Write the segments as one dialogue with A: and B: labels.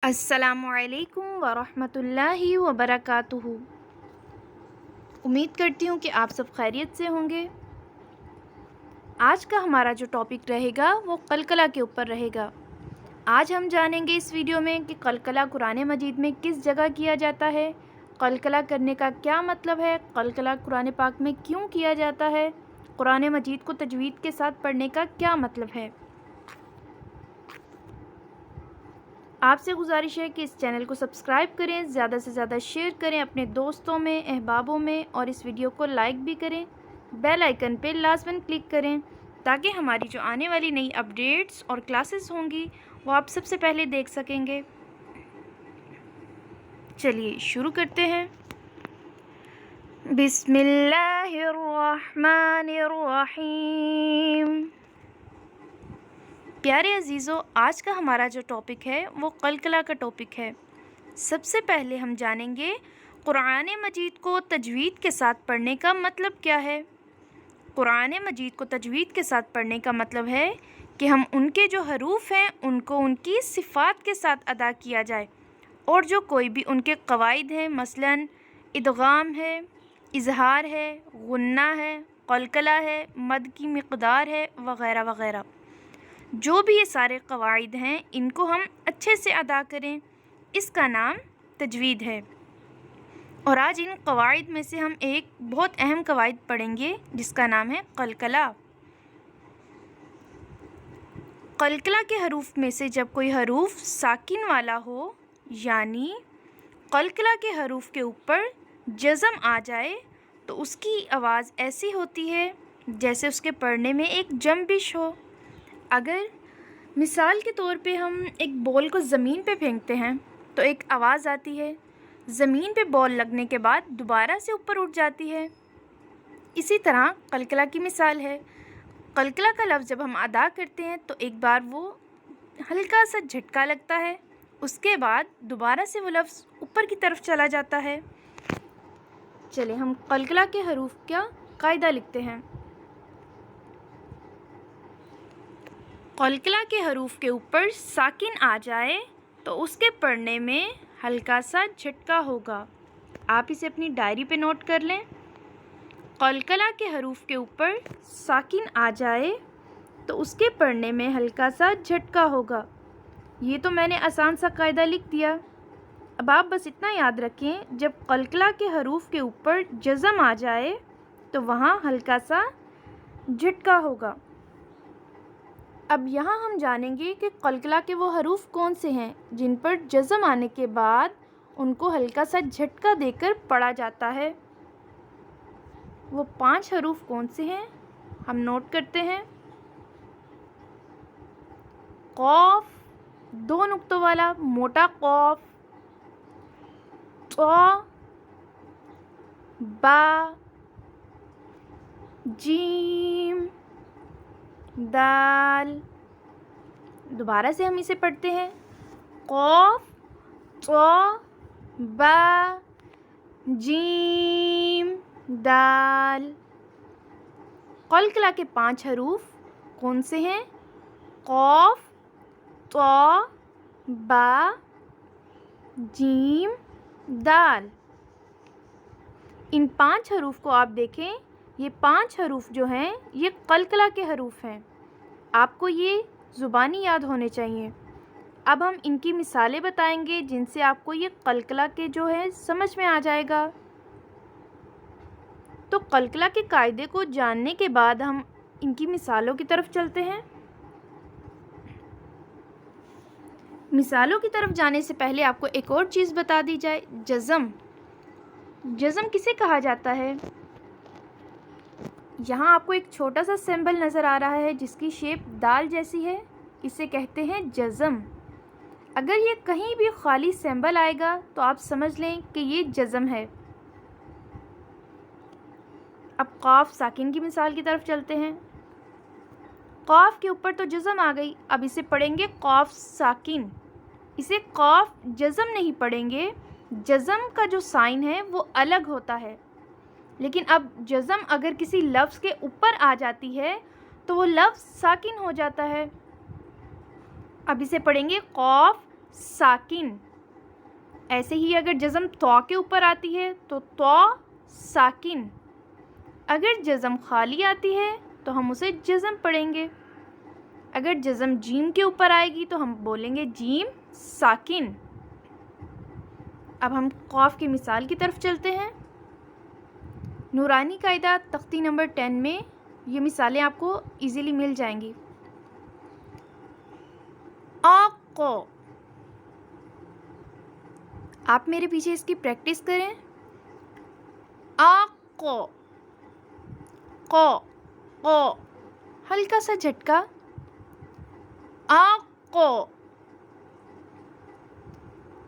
A: अस्सलामु अलैकुम वरहमत ल्लाहि वबरकातुहू। उम्मीद करती हूँ कि आप सब खैरियत से होंगे। आज का हमारा जो टॉपिक रहेगा वो कलकला के ऊपर रहेगा। आज हम जानेंगे इस वीडियो में कि कलकला कुरान मजीद में किस जगह किया जाता है, कलकला करने का क्या मतलब है, कलकला कुरान पाक में क्यों किया जाता है, कुरान मजीद को तजवीद के साथ पढ़ने का क्या मतलब है। आपसे गुजारिश है कि इस चैनल को सब्सक्राइब करें, ज़्यादा से ज़्यादा शेयर करें अपने दोस्तों में, अहबाबों में, और इस वीडियो को लाइक भी करें। बेल आइकन पे लाजमन क्लिक करें ताकि हमारी जो आने वाली नई अपडेट्स और क्लासेस होंगी वो आप सबसे पहले देख सकेंगे। चलिए शुरू करते हैं। बिस्मिल्लाहिर्रहमानिर्रहीम। प्यारे अजीज़ों, आज का हमारा जो टॉपिक है वो कलकला का टॉपिक है। सबसे पहले हम जानेंगे कुरान मजीद को तजवीद के साथ पढ़ने का मतलब क्या है। कुरान मजीद को तजवीद के साथ पढ़ने का मतलब है कि हम उनके जो हरूफ हैं उनको उनकी सिफ़ात के साथ अदा किया जाए, और जो कोई भी उनके क़वाइद हैं, मसलन इदगाम है, इजहार है, गुन्ना है, कलकला है, मद की मिक़दार है, वग़ैरह वग़ैरह, जो भी ये सारे क़वाइद हैं इनको हम अच्छे से अदा करें, इसका नाम तजवीद है। और आज इन क़वाइद में से हम एक बहुत अहम क़वाइद पढ़ेंगे जिसका नाम है कलकला। कलकला के हरूफ में से जब कोई हरूफ साकिन वाला हो, यानी कलकला के हरूफ के ऊपर जज़म आ जाए, तो उसकी आवाज़ ऐसी होती है जैसे उसके पढ़ने में एक जंबिश हो। अगर मिसाल के तौर पे हम एक बॉल को ज़मीन पे फेंकते हैं तो एक आवाज़ आती है, ज़मीन पे बॉल लगने के बाद दोबारा से ऊपर उठ जाती है। इसी तरह कलकला की मिसाल है। कलकला का लफ्ज़ जब हम अदा करते हैं तो एक बार वो हल्का सा झटका लगता है, उसके बाद दोबारा से वो लफ्ज़ ऊपर की तरफ चला जाता है। चले हम कलकला के हरूफ का कायदा लिखते हैं। कलकला के हरूफ के ऊपर साकिन आ जाए तो उसके पढ़ने में हल्का सा झटका होगा। आप इसे अपनी डायरी पे नोट कर लें। कलकला के हरूफ के ऊपर साकिन आ जाए तो उसके पढ़ने में हल्का सा झटका होगा। ये तो मैंने आसान सा कायदा लिख दिया। अब आप बस इतना याद रखें, जब कलकला के हरूफ के ऊपर जज़म आ जाए तो वहाँ हल्का सा झटका होगा। अब यहाँ हम जानेंगे कि कलकला के वो हरूफ कौन से हैं जिन पर जज़म आने के बाद उनको हल्का सा झटका देकर पढ़ा जाता है। वो 5 हरूफ कौन से हैं हम नोट करते हैं। कौफ, 2 नुक्तों वाला मोटा कौफ, तो, बा, जीम, दाल। दोबारा से हम इसे पढ़ते हैं। कौफ, तो, बा, जीम, दाल। कलकला के 5 हरूफ कौन से हैं? कौफ, तो, बा, जीम, दाल। इन 5 हरूफ को आप देखें, ये 5 हरूफ जो हैं ये कलकला के हरूफ हैं। आपको ये ज़ुबानी याद होने चाहिए। अब हम इनकी मिसालें बताएंगे जिनसे आपको ये कलकला के जो है समझ में आ जाएगा। तो कलकला के कायदे को जानने के बाद हम इनकी मिसालों की तरफ चलते हैं। मिसालों की तरफ जाने से पहले आपको एक और चीज़ बता दी जाए, जज़म। जज़म किसे कहा जाता है? यहाँ आपको एक छोटा सा सिंबल नज़र आ रहा है जिसकी शेप दाल जैसी है, इसे कहते हैं जज़म। अगर ये कहीं भी खाली सिंबल आएगा तो आप समझ लें कि ये जज़म है। अब क़ाफ साकिन की मिसाल की तरफ चलते हैं। क़ाफ के ऊपर तो जज़म आ गई, अब इसे पढ़ेंगे क़ाफ साकिन। इसे क़ाफ जज़म नहीं पढ़ेंगे, जज़म का जो साइन है वो अलग होता है। लेकिन अब जज़म अगर किसी लफ्ज़ के ऊपर आ जाती है तो वो लफ्ज़ साकिन हो जाता है। अब इसे पढ़ेंगे क़ाफ साकिन। ऐसे ही अगर जज़म तो के ऊपर आती है तो साकिन। अगर जज़म खाली आती है तो हम उसे जज़म पढ़ेंगे। अगर जज़म जीम के ऊपर आएगी तो हम बोलेंगे जीम साकिन। अब हम क़ाफ़ की मिसाल की तरफ चलते हैं। नूरानी कायदा तख्ती नंबर 10 में ये मिसालें आपको इजीली मिल जाएंगी। आक़ो, आप मेरे पीछे इसकी प्रैक्टिस करें। आक़ो, को, हल्का सा झटका। आक़ो,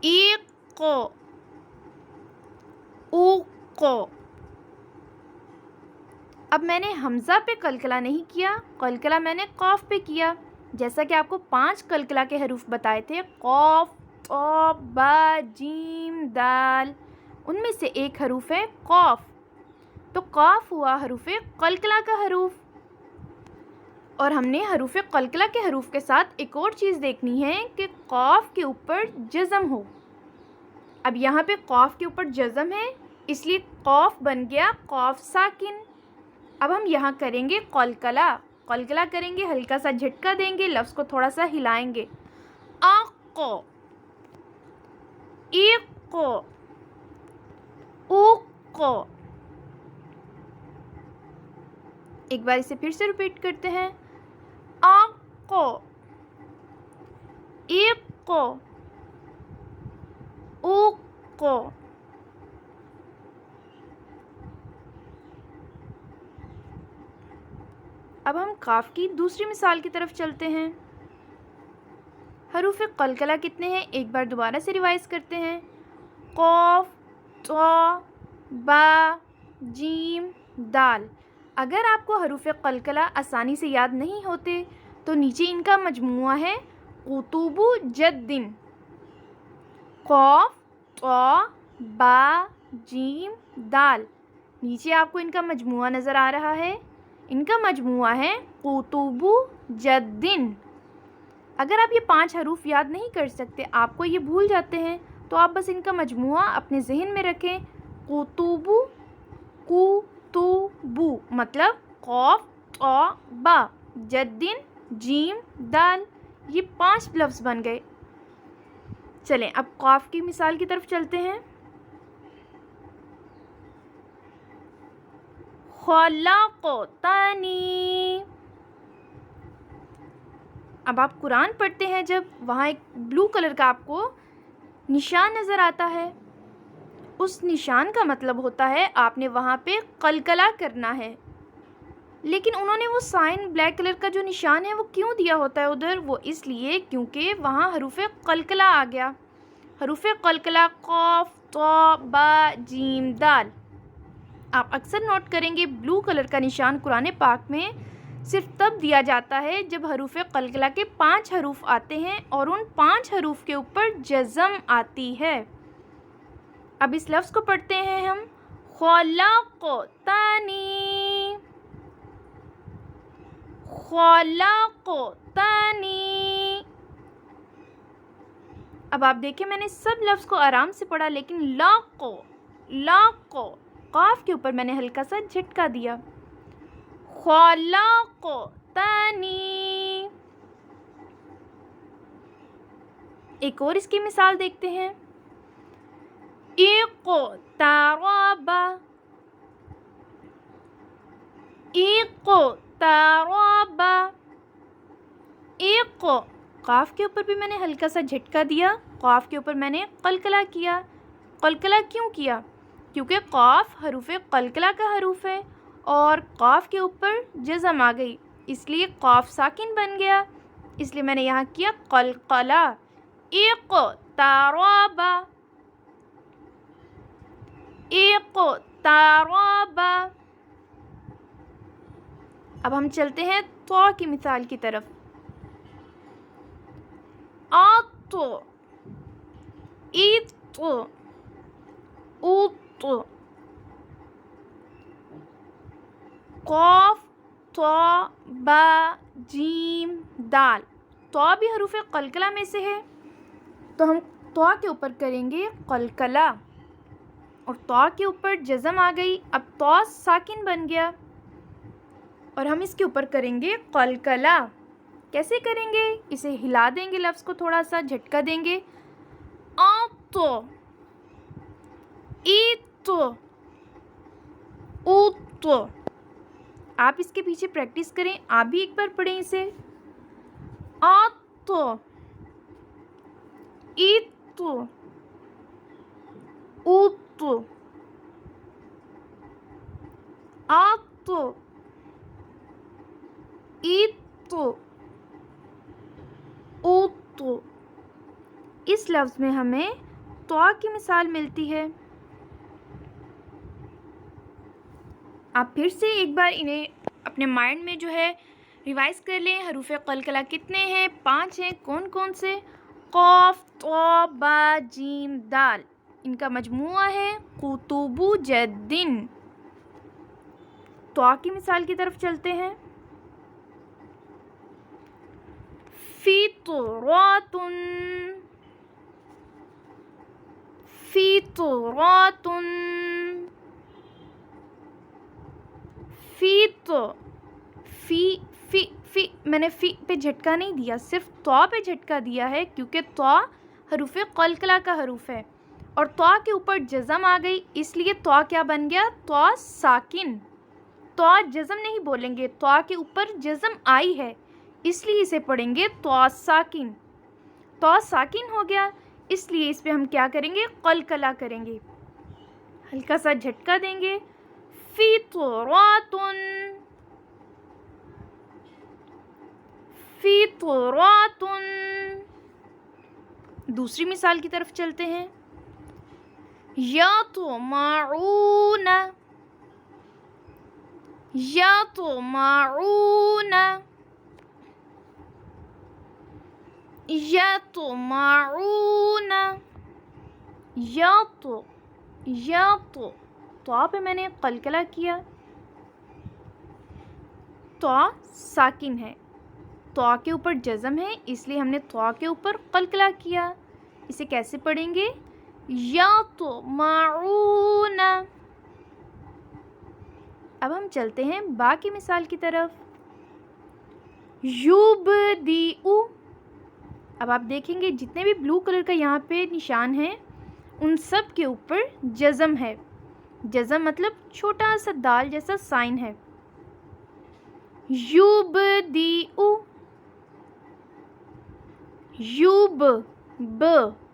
A: ईक़ो, ऊक़ो। अब मैंने हमज़ा पे कलकला नहीं किया, कलकला मैंने क़ाफ़ पे किया। जैसा कि आपको 5 कलकला के हरूफ बताए थे, क़ाफ़, तो, बा, जीम, दाल, उनमें से एक हरूफ है क़ाफ़। तो क़ाफ़ हुआ हरूफ़े कलकला का हरूफ। और हमने हरूफ़े कलकला के हरूफ के साथ एक और चीज़ देखनी है कि क़ाफ़ के ऊपर जज़म हो। अब यहाँ पे क़ाफ़ के ऊपर जज़म है, इसलिए क़ाफ़ बन गया क़ाफ़ साकिन। अब हम यहाँ करेंगे कलकला। कलकला करेंगे, हल्का सा झटका देंगे, लफ्ज़ को थोड़ा सा हिलाएंगे। आक़ो, ईक़ो, ऊक़ो। एक बार इसे फिर से रिपीट करते हैं। आक़ो, ईक़ो, ऊक़ो। अब हम क़ाफ़ की दूसरी मिसाल की तरफ चलते हैं। हरूफ़ कलकला कितने हैं, एक बार दोबारा से रिवाइज़ करते हैं। क़ाफ़, तो, बा, जीम, दाल। अगर आपको हरूफ़ कलकला आसानी से याद नहीं होते तो नीचे इनका मजमूआ है कुतुबु जद्दिन। क़ाफ़, तो, बा, जीम, दाल। नीचे आपको इनका मजमूआ नज़र आ रहा है। इनका मजमूआ है कुतुबु जद्दिन। अगर आप ये 5 हरूफ याद नहीं कर सकते, आपको ये भूल जाते हैं, तो आप बस इनका मजमूआ अपने ज़हन में रखें। कुतुबु, कुतुबु मतलब क़ाफ़, तो, बा, जद्दिन, जीम, दाल। ये 5 लफ्ज़ बन गए। चलें अब क़ाफ़ की मिसाल की तरफ चलते हैं। ख़लक़तनी। अब आप कुरान पढ़ते हैं जब, वहाँ एक ब्लू कलर का आपको निशान नज़र आता है। उस निशान का मतलब होता है आपने वहाँ पे कलकला करना है। लेकिन उन्होंने वो साइन ब्लैक कलर का जो निशान है वो क्यों दिया होता है उधर? वो इसलिए क्योंकि वहाँ हरूफ़ कलकला आ गया। हरूफ़ कलकला क़ाफ़, तो, बा, जीम, दाल। आप अक्सर नोट करेंगे ब्लू कलर का निशान कुरान पाक में सिर्फ तब दिया जाता है जब हरूफ़ कलकला के 5 हरूफ आते हैं और उन 5 हरूफ के ऊपर जज़म आती है। अब इस लफ्ज़ को पढ़ते हैं हम। ख़लक़तनी, ख़लक़तनी। अब आप देखें मैंने सब लफ्ज़ को आराम से पढ़ा, लेकिन लाक़ो क़ाफ़ के ऊपर मैंने हल्का सा झटका दिया। ख़लक़तनी। एक और इसकी मिसाल देखते हैं। इक़्तरबा, इक़्तरबा। इक़ क़ाफ़ के ऊपर भी मैंने हल्का सा झटका दिया, क़ाफ़ के ऊपर मैंने कलकला किया। कलकला क्यों किया? क्योंकि क़ाफ़ हरूफ़ कलकला का हरूफ है और क़ाफ़ के ऊपर जज़म आ गई, इसलिए क़ाफ़ साकिन बन गया। इसलिए मैंने यहाँ किया कलकला। इक़्तरबा, इक़्तरबा। अब हम चलते हैं तो की मिसाल की तरफ। आतो, ईतो, ऊतो। क़ाफ़, तो, बा, जीम, दाल। तो भी हरूफ़ कलकला में से है। تو ہم تو کے اوپر کریں گے قلقلہ، اور تو کے اوپر جزم آ گئی، اب تو ساکن بن گیا اور ہم اس کے اوپر کریں گے قلقلہ۔ کیسے کریں گے؟ اسے ہلا دیں گے، لفظ کو تھوڑا سا جھٹکا دیں گے، تو تو تو۔ آپ اس کے پیچھے پریکٹس کریں، آپ بھی ایک بار پڑھیں اسے، تو تو تو تو تو۔ اس لفظ میں ہمیں تو کی مثال ملتی ہے۔ آپ پھر سے ایک بار انہیں اپنے مائنڈ میں جو ہے ریوائز کر لیں۔ حروف قلقلہ کتنے ہیں؟ 5 ہیں۔ کون کون سے؟ قاف، طا، با، جیم، دال۔ ان کا مجموعہ ہے قطب جدن۔ تو کی مثال کی طرف چلتے ہیں۔ فطرۃ، فطرۃ، فی میں نے فی پہ جھٹکا نہیں دیا، صرف تو پہ جھٹکا دیا ہے، کیونکہ تو حروف قلقلہ کا حروف ہے اور تو کے اوپر جزم آ گئی، اس لیے تو کیا بن گیا؟ تو ساکن۔ تو جزم نہیں بولیں گے، تو کے اوپر جزم آئی ہے، اس لیے اسے پڑھیں گے تو ساکن۔ تو ساکن ہو گیا، اس لیے اس پہ ہم کیا کریں گے؟ قلقلہ کریں گے، ہلکا سا جھٹکا دیں گے۔ فطرۃ، فطرۃ۔ دوسری مثال کی طرف چلتے ہیں۔ یطمعون، یطمعون، یطمعون، تو پہ میں نے قلقلہ کیا، تو ساکن ہے، تو کے اوپر جزم ہے، اس لیے ہم نے تو کے اوپر قلقلہ کیا۔ اسے کیسے پڑھیں گے؟ یطمعون۔ اب ہم چلتے ہیں با کی مثال کی طرف۔ یبدئ۔ اب آپ دیکھیں گے جتنے بھی بلو کلر کا یہاں پہ نشان ہے ان سب کے اوپر جزم ہے۔ جزم مطلب چھوٹا سا دال جیسا سائن ہے۔ یبدئ،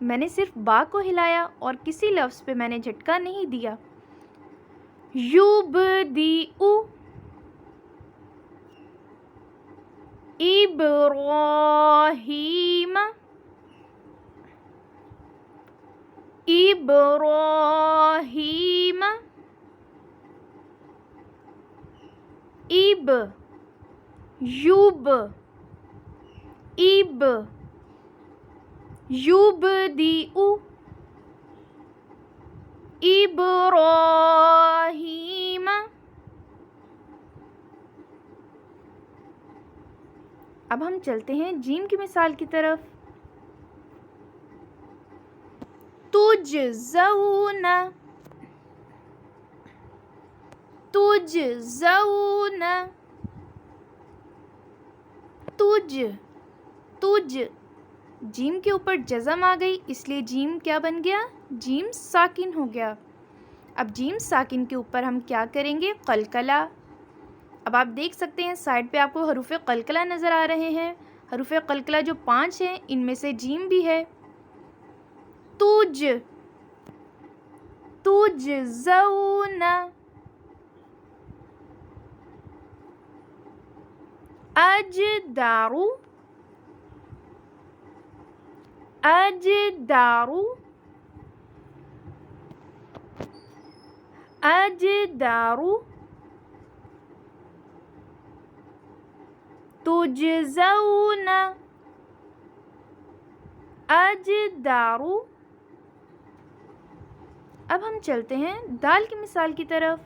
A: میں نے صرف با کو ہلایا اور کسی لفظ پہ میں نے جھٹکا نہیں دیا۔ یبدئ، ابراہیم، ابراہیم، یبدئ، ابراہیم۔ اب ہم چلتے ہیں جیم کی مثال کی طرف۔ تجزون، تجزون، تج جیم کے اوپر جزم آ گئی، اس لیے جیم کیا بن گیا؟ جیم ساکن ہو گیا۔ اب جیم ساکن کے اوپر ہم کیا کریں گے؟ قلقلہ۔ اب آپ دیکھ سکتے ہیں سائڈ پہ آپ کو حروف قلقلہ نظر آ رہے ہیں۔ حروف قلقلہ جو 5 ہیں ان میں سے جیم بھی ہے۔ تجزون، اجدار، اجدار، اجدار، تجزون، اجدار۔ اب ہم چلتے ہیں دال کی مثال کی طرف۔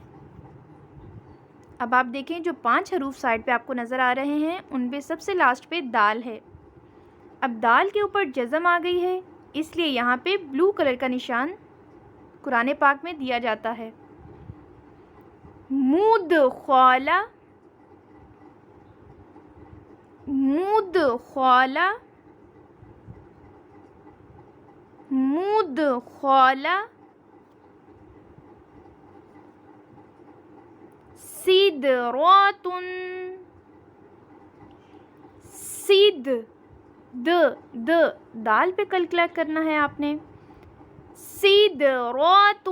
A: اب آپ دیکھیں جو 5 حروف سائڈ پہ آپ کو نظر آ رہے ہیں ان پہ سب سے لاسٹ پہ دال ہے۔ اب دال کے اوپر جزم آ گئی ہے، اس لیے یہاں پہ بلو کلر کا نشان قرآن پاک میں دیا جاتا ہے۔ مدخل، مدخل، مدخل، سدرات، سد، دال پہ کلکلا کرنا ہے آپ نے، سدرات،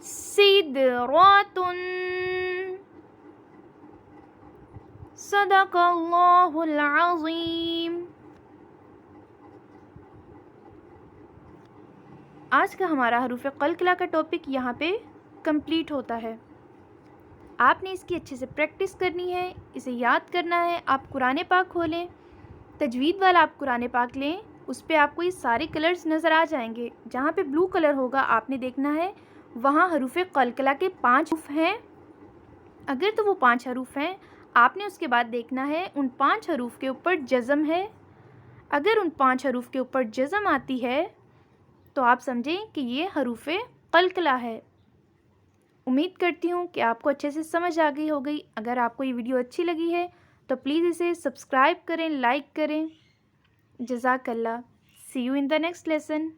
A: سدرات، صدق اللہ العظیم۔ آج کا ہمارا حروف قلقلہ کا ٹاپک یہاں پہ کمپلیٹ ہوتا ہے۔ آپ نے اس کی اچھے سے پریکٹس کرنی ہے، اسے یاد کرنا ہے۔ آپ قرآن پاک کھولیں، تجوید والا آپ قرآن پاک لیں، اس پہ آپ کو یہ سارے کلرز نظر آ جائیں گے۔ جہاں پہ بلو کلر ہوگا آپ نے دیکھنا ہے وہاں حروف قلقلہ کے 5 حروف ہیں۔ اگر تو وہ 5 حروف ہیں، آپ نے اس کے بعد دیکھنا ہے ان 5 حروف کے اوپر جزم ہے۔ اگر ان 5 حروف کے اوپر جزم آتی ہے تو آپ سمجھیں کہ یہ حروف قلقلہ ہے۔ امید کرتی ہوں کہ آپ کو اچھے سے سمجھ آ گئی ہوگی۔ اگر آپ کو یہ ویڈیو اچھی لگی ہے تو پلیز اسے سبسکرائب کریں، لائک کریں۔ جزاک اللہ۔ See you in the next lesson.